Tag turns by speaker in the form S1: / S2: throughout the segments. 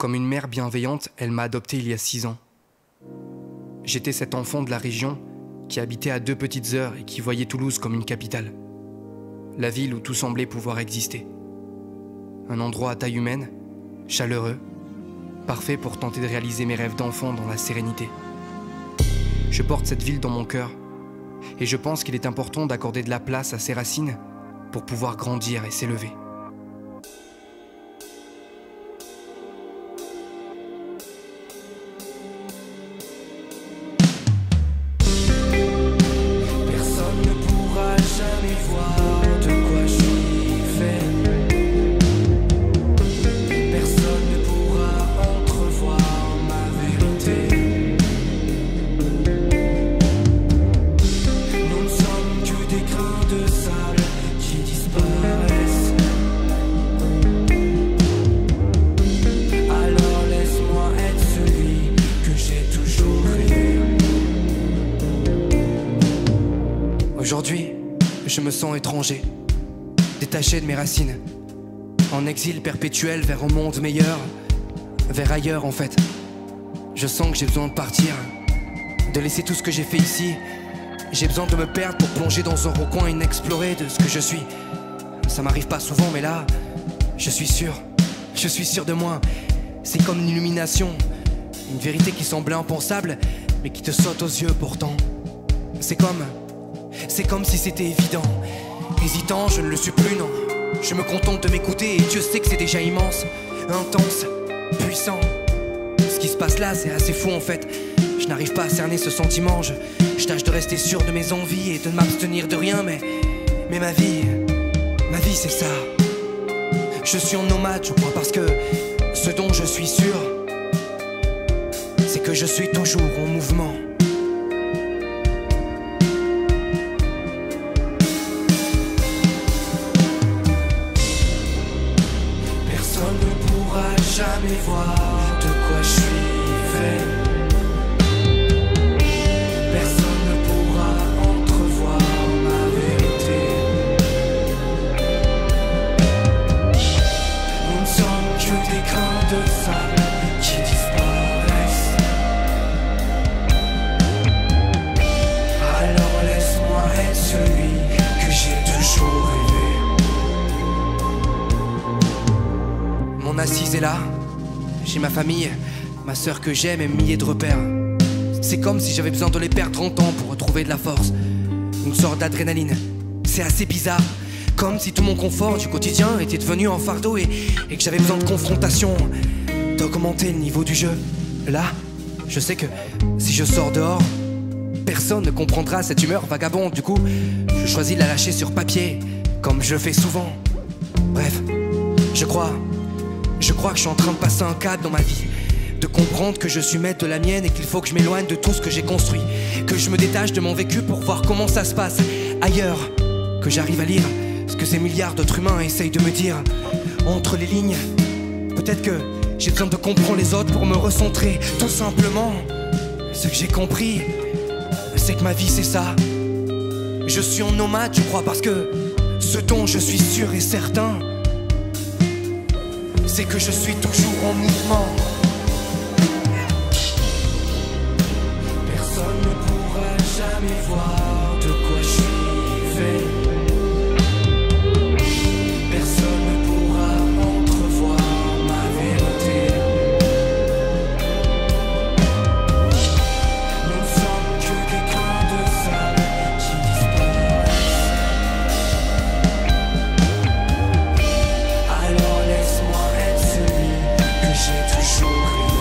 S1: Comme une mère bienveillante, elle m'a adopté il y a 6 ans. J'étais cet enfant de la région qui habitait à 2 petites heures et qui voyait Toulouse comme une capitale. La ville où tout semblait pouvoir exister. Un endroit à taille humaine, chaleureux, parfait pour tenter de réaliser mes rêves d'enfant dans la sérénité. Je porte cette ville dans mon cœur et je pense qu'il est important d'accorder de la place à ses racines pour pouvoir grandir et s'élever. Aujourd'hui, je me sens étranger, détaché de mes racines, en exil perpétuel vers un monde meilleur, vers ailleurs en fait. Je sens que j'ai besoin de partir, de laisser tout ce que j'ai fait ici. J'ai besoin de me perdre pour plonger dans un recoin inexploré de ce que je suis. Ça m'arrive pas souvent mais là, je suis sûr de moi. C'est comme une illumination, une vérité qui semblait impensable mais qui te saute aux yeux pourtant. C'est comme si c'était évident. Hésitant, je ne le suis plus, non. Je me contente de m'écouter et Dieu sait que c'est déjà immense, intense, puissant. Ce qui se passe là, c'est assez fou en fait. Je n'arrive pas à cerner ce sentiment. Je tâche de rester sûr de mes envies et de ne m'abstenir de rien, mais ma vie c'est ça. Je suis en nomade, je crois, parce que ce dont je suis sûr, c'est que je suis toujours en mouvement.
S2: Jamais voir de quoi je suis fait. Personne ne pourra entrevoir ma vérité. Nous ne sommes que des grains de sable qui disparaissent. Alors laisse-moi être celui que j'ai toujours rêvé.
S1: Mon assise est là, j'ai ma famille, ma sœur que j'aime et milliers de repères. C'est comme si j'avais besoin de les perdre 30 ans pour retrouver de la force, une sorte d'adrénaline. C'est assez bizarre, comme si tout mon confort du quotidien était devenu un fardeau et que j'avais besoin de confrontation, d'augmenter le niveau du jeu. Là, je sais que si je sors dehors, personne ne comprendra cette humeur vagabonde. Du coup, je choisis de la lâcher sur papier, comme je le fais souvent. Bref, je crois que je suis en train de passer un cap dans ma vie, de comprendre que je suis maître de la mienne et qu'il faut que je m'éloigne de tout ce que j'ai construit, que je me détache de mon vécu pour voir comment ça se passe ailleurs, que j'arrive à lire ce que ces milliards d'autres humains essayent de me dire entre les lignes. Peut-être que j'ai besoin de comprendre les autres pour me recentrer. Tout simplement, ce que j'ai compris, c'est que ma vie c'est ça. Je suis en nomade, je crois, parce que ce dont je suis sûr et certain, c'est que je suis toujours en mouvement.
S2: Personne ne pourra jamais voir de quoi je suis fait. Personne ne pourra entrevoir ma vérité. Nous ne sommes que des grains de sable qui disparaissent. Alors laisse-moi être celui que j'ai toujours rêvé.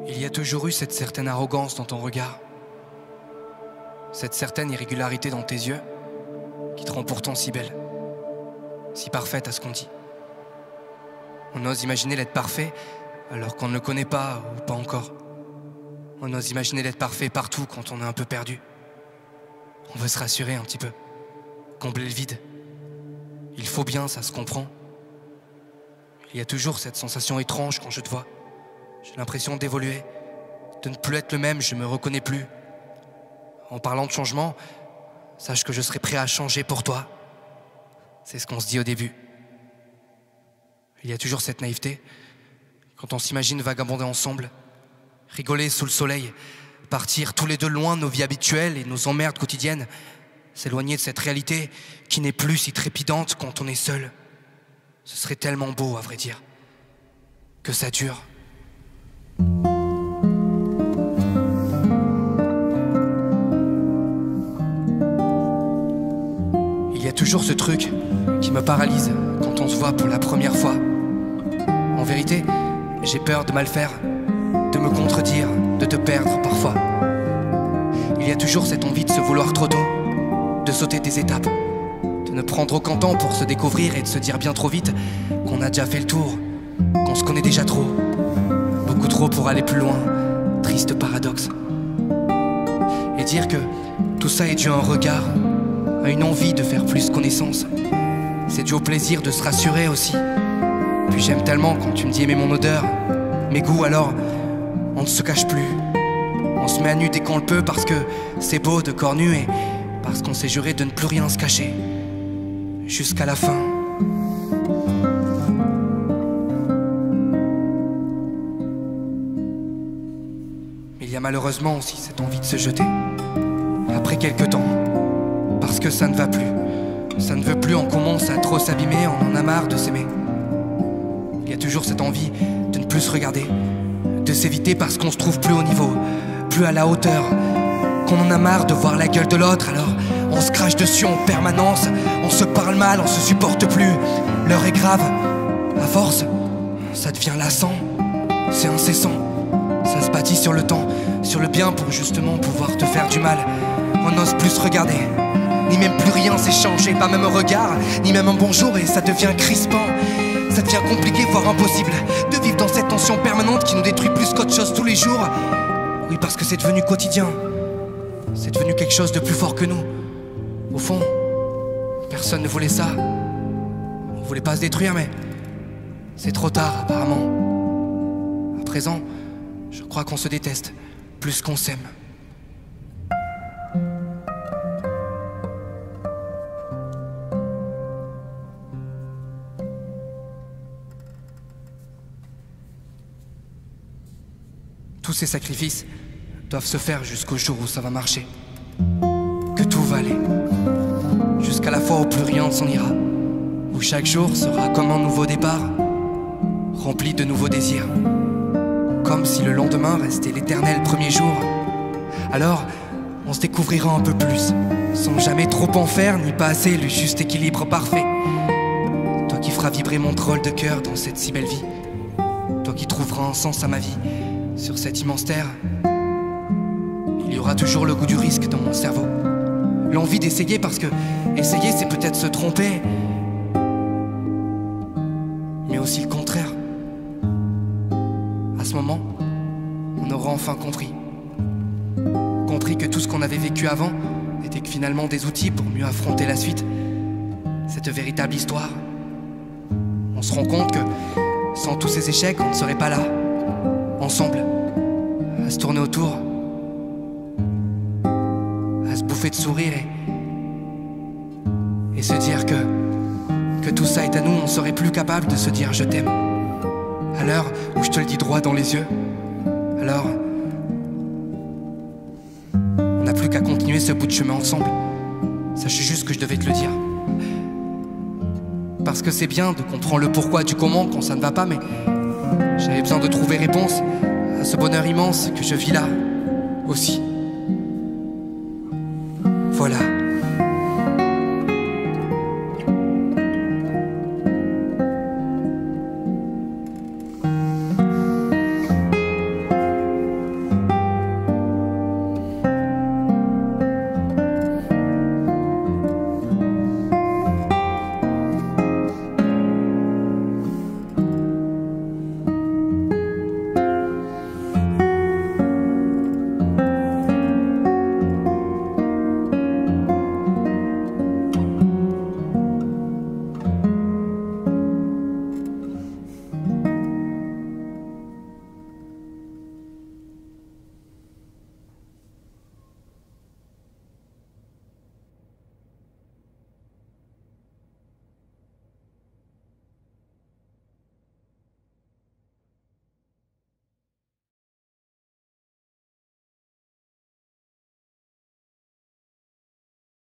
S1: Il y a toujours eu cette certaine arrogance dans ton regard, cette certaine irrégularité dans tes yeux qui te rend pourtant si belle, si parfaite à ce qu'on dit. On ose imaginer l'être parfait alors qu'on ne le connaît pas ou pas encore. On ose imaginer l'être parfait partout quand on est un peu perdu. On veut se rassurer un petit peu, combler le vide. Il faut bien, ça se comprend. Il y a toujours cette sensation étrange quand je te vois. J'ai l'impression d'évoluer, de ne plus être le même, je me reconnais plus. En parlant de changement, sache que je serai prêt à changer pour toi. C'est ce qu'on se dit au début. Il y a toujours cette naïveté, quand on s'imagine vagabonder ensemble, rigoler sous le soleil, partir tous les deux loin de nos vies habituelles et nos emmerdes quotidiennes, s'éloigner de cette réalité qui n'est plus si trépidante quand on est seul. Ce serait tellement beau, à vrai dire, que ça dure. Il y a toujours ce truc qui me paralyse quand on se voit pour la première fois. En vérité, j'ai peur de mal faire, de me contredire, de te perdre parfois. Il y a toujours cette envie de se vouloir trop tôt, de sauter des étapes, de ne prendre aucun temps pour se découvrir et de se dire bien trop vite qu'on a déjà fait le tour, qu'on se connaît déjà trop, beaucoup trop pour aller plus loin, triste paradoxe. Et dire que tout ça est dû à un regard, à une envie de faire plus connaissance. C'est dû au plaisir de se rassurer aussi. Puis j'aime tellement quand tu me dis aimer mon odeur, mes goûts, alors on ne se cache plus. On se met à nu dès qu'on le peut parce que c'est beau de corps nu et parce qu'on s'est juré de ne plus rien se cacher. Jusqu'à la fin. Mais il y a malheureusement aussi cette envie de se jeter. Après quelques temps. Parce que ça ne va plus. Ça ne veut plus, on commence à trop s'abîmer, on en a marre de s'aimer. Il y a toujours cette envie de ne plus se regarder, de s'éviter parce qu'on se trouve plus au niveau, plus à la hauteur, qu'on en a marre de voir la gueule de l'autre, alors on se crache dessus en permanence, on se parle mal, on se supporte plus. L'heure est grave, à force, ça devient lassant, c'est incessant, ça se bâti sur le temps, sur le bien pour justement pouvoir te faire du mal. On n'ose plus se regarder, ni même plus rien s'échanger, pas même un regard, ni même un bonjour, et ça devient crispant. Ça devient compliqué, voire impossible, de vivre dans cette tension permanente qui nous détruit plus qu'autre chose tous les jours. Oui, parce que c'est devenu quotidien, c'est devenu quelque chose de plus fort que nous. Au fond, personne ne voulait ça. On voulait pas se détruire, mais c'est trop tard apparemment. À présent, je crois qu'on se déteste plus qu'on s'aime. Tous ces sacrifices doivent se faire jusqu'au jour où ça va marcher. Que tout va aller. Jusqu'à la fois où plus rien ne s'en ira. Où chaque jour sera comme un nouveau départ, rempli de nouveaux désirs. Comme si le lendemain restait l'éternel premier jour. Alors, on se découvrira un peu plus, sans jamais trop en faire, ni pas assez, le juste équilibre parfait. Toi qui feras vibrer mon drôle de cœur dans cette si belle vie. Toi qui trouveras un sens à ma vie, sur cette immense terre. Il y aura toujours le goût du risque dans mon cerveau. L'envie d'essayer parce que essayer c'est peut-être se tromper. Mais aussi le contraire. À ce moment, on aura enfin compris. Compris que tout ce qu'on avait vécu avant était que finalement des outils pour mieux affronter la suite. Cette véritable histoire. On se rend compte que sans tous ces échecs, on ne serait pas là. Ensemble, à se tourner autour, à se bouffer de sourire et se dire que tout ça est à nous. On serait plus capable de se dire je t'aime à l'heure où je te le dis droit dans les yeux. Alors on n'a plus qu'à continuer ce bout de chemin ensemble. Sache juste que je devais te le dire, parce que c'est bien de comprendre le pourquoi du comment quand ça ne va pas, mais j'avais besoin de trouver réponse à ce bonheur immense que je vis là aussi. Voilà.